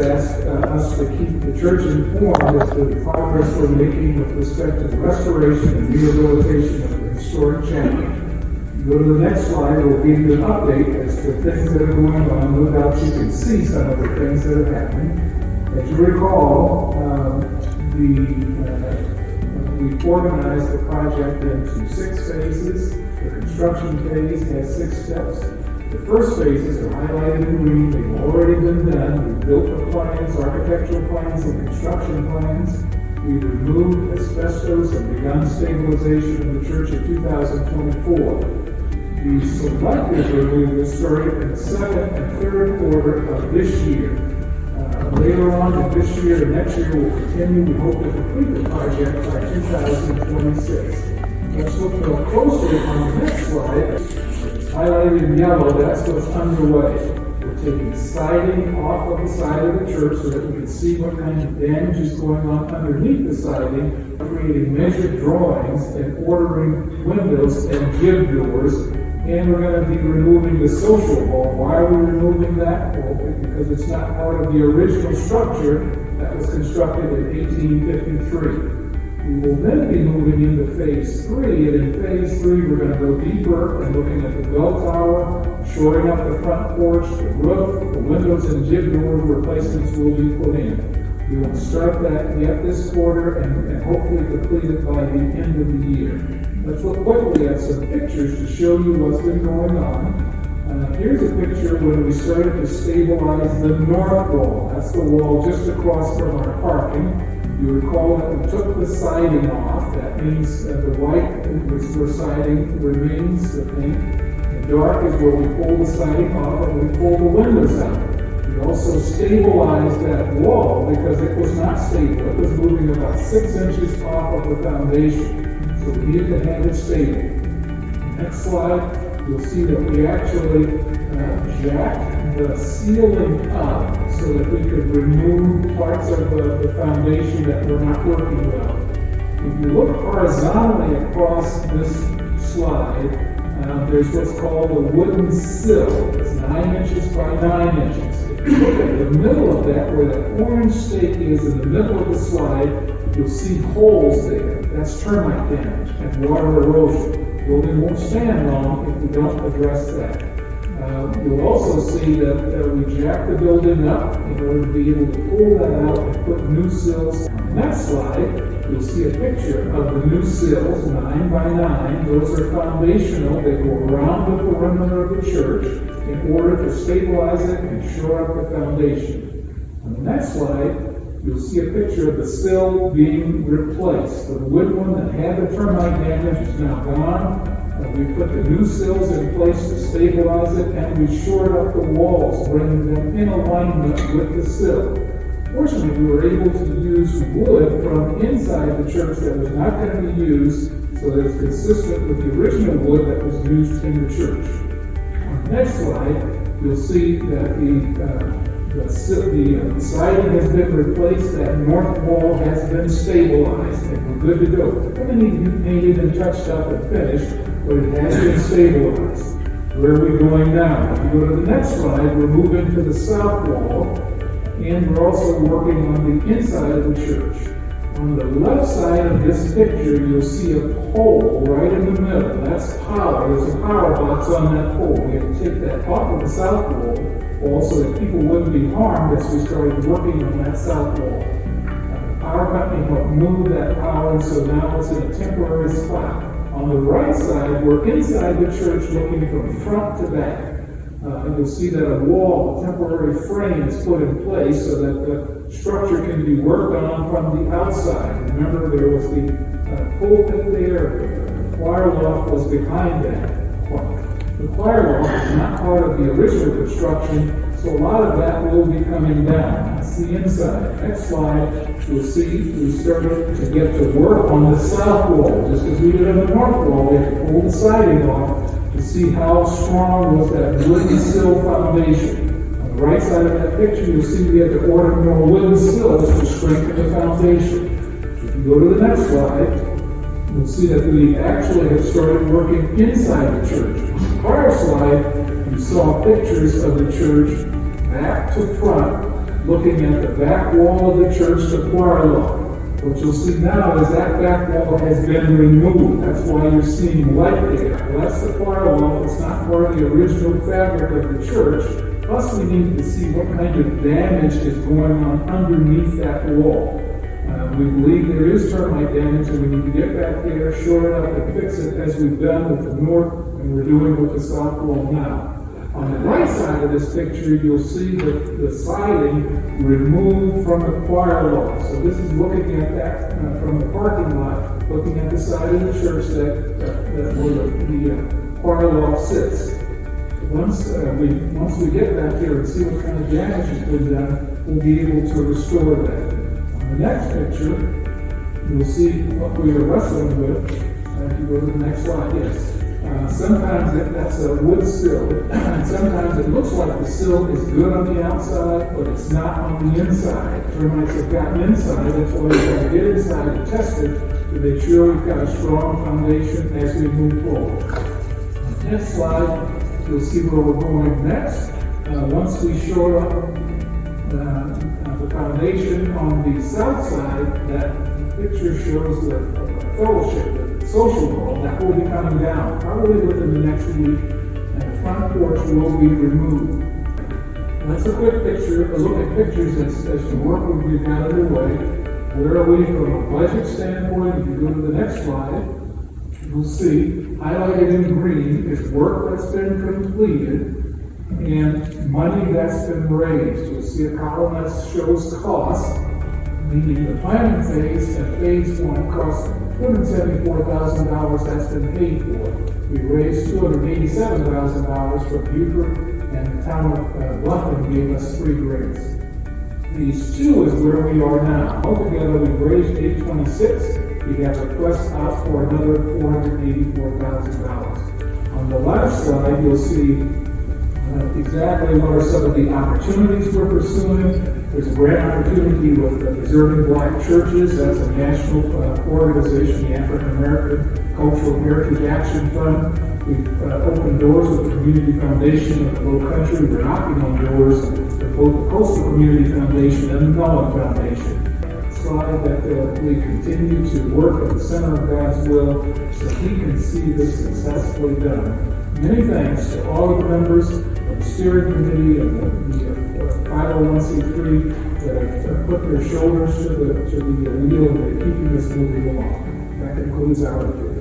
asked us to keep the church informed as to the progress we're making with respect to the restoration and rehabilitation of the Historic Campbell. Go to the next slide, we'll give you an update as to things that are going on. No doubt you can see some of the things that are happening. As you recall, we organized the project into 6 phases. The construction phase has 6 steps. The first phases are highlighted in green. They've already been done. We've built the plans, architectural plans, and construction plans. We removed asbestos and begun stabilization of the church in 2024. The selective removal started in the 2nd and 3rd quarter of this year. Later on in this year and next year we'll continue. We hope to complete the project by 2026. Let's look a little closer on the next slide. Highlighted in yellow, that's what's underway. We're taking siding off of the side of the church so that we can see what kind of damage is going on underneath the siding, creating measured drawings and ordering windows and jib doors. And we're going to be removing the social wall. Why are we removing that? Well, because it's not part of the original structure that was constructed in 1853. We will then be moving into phase 3, and in phase 3 we're going to go deeper and looking at the bell tower, shoring up the front porch, the roof, the windows and jib door replacements will be put in. We will start that yet this quarter and hopefully complete it by the end of the year. Let's look quickly at some pictures to show you what's been going on. Here's a picture when we started to stabilize the north wall. That's the wall just across from our parking. You recall that we took the siding off. That means the white is where siding remains, the paint. The dark is where we pull the siding off and we pull the windows out. We also stabilized that wall because it was not stable. It was moving about 6 inches off of the foundation. So we needed to have it stable. Next slide, you'll see that we actually jacked the ceiling up so that we could remove parts of the foundation that were not working well. If you look horizontally across this slide, there's what's called a wooden sill. It's 9 inches by 9 inches. If you look at the middle of that, where the orange stake is in the middle of the slide, you'll see holes there. That's termite damage and water erosion. The building won't stand long if we don't address that. You'll also see that we jacked the building up in order to be able to pull that out and put new sills. On the next slide, you'll see a picture of the new sills, 9 by 9. Those are foundational. They go around the perimeter of the church in order to stabilize it and shore up the foundation. On the next slide, you'll see a picture of the sill being replaced. The wood one that had the termite damage is now gone. We put the new sills in place to stabilize it, and we shored up the walls, bringing them in alignment with the sill. Fortunately, we were able to use wood from inside the church that was not going to be used, so that it's consistent with the original wood that was used in the church. On the next slide, you'll see that the siding has been replaced, that north wall has been stabilized, and we're good to go. It's going to need to be painted and touched up and finished, but it has been stabilized. Where are we going now? If you go to the next slide, we're moving to the south wall, and we're also working on the inside of the church. On the left side of this picture, you'll see a pole right in the middle. That's power. There's a power box on that pole. We have to take that off of the south wall, also that people wouldn't be harmed as we started working on that south wall. The power company helped move that power, and so now it's in a temporary spot. On the right side, we're inside the church looking from front to back. And you'll see that a wall, a temporary frame is put in place so that the structure can be worked on from the outside. Remember, there was the pulpit there, the choir loft was behind that. The choir loft is not part of the original construction, so a lot of that will be coming down. That's the inside. Next slide, you'll see we started to get to work on the south wall. Just as we did on the north wall, we had to pull the siding off to see how strong was that wooden sill foundation. On the right side of that picture, you'll see we had to order more wooden sills to strengthen the foundation. If you go to the next slide, you'll see that we actually have started working inside the church. On the prior slide, you saw pictures of the church back to front, looking at the back wall of the church, the choir loft. What you'll see now is that back wall has been removed. That's why you're seeing light there. Well, that's the choir loft. It's not part of the original fabric of the church. Plus, we need to see what kind of damage is going on underneath that wall. We believe there is termite damage, and we need to get back there, shore it up, and fix it as we've done with the north, and we're doing with the south wall now. On the right side of this picture, you'll see the siding removed from the choir loft. So this is looking at that from the parking lot, looking at the side of the church that where the choir loft sits. Once we get back there and see what kind of damage has been done, we'll be able to restore that. On the next picture, you'll see what we are wrestling with. If you go to the next slide, yes. Sometimes that's a wood sill, and sometimes it looks like the sill is good on the outside, but it's not on the inside. Termites have gotten inside, that's why we have to get inside and test it to make sure we've got a strong foundation as we move forward. On the next slide, you'll see where we're going next. Once we shore up the foundation on the south side, that picture shows the fellowship, the social hall, that will be coming down probably within the next week, and the front porch will be removed. That's a quick picture, a look at pictures as to work we've got underway. Where are we from a budget standpoint? If you go to the next slide, you'll see highlighted in green is work that's been completed and money that's been raised. You'll see a column that shows costs, meaning the planning phase and phase one cost $274,000 that's been paid for. We raised $287,000 from Beaufort, and the town of Bluffton gave us 3 grants. Phase 2 is where we are now. Altogether, we've raised $826,000. We have requests out for another $484,000. On the last slide, you'll see exactly what are some of the opportunities we're pursuing. There's a grant opportunity with the Preserving Black Churches. That's a national organization, the African American Cultural Heritage Action Fund. We've opened doors with the Community Foundation of the Low Country. We're knocking on doors with both the Coastal Community Foundation and the Mellon Foundation. Slide that we continue to work at the center of God's will so He can see this successfully done. Many thanks to all of the members of the steering committee and the 501c3 that have put their shoulders to the wheel and are keeping this moving along. That concludes our report.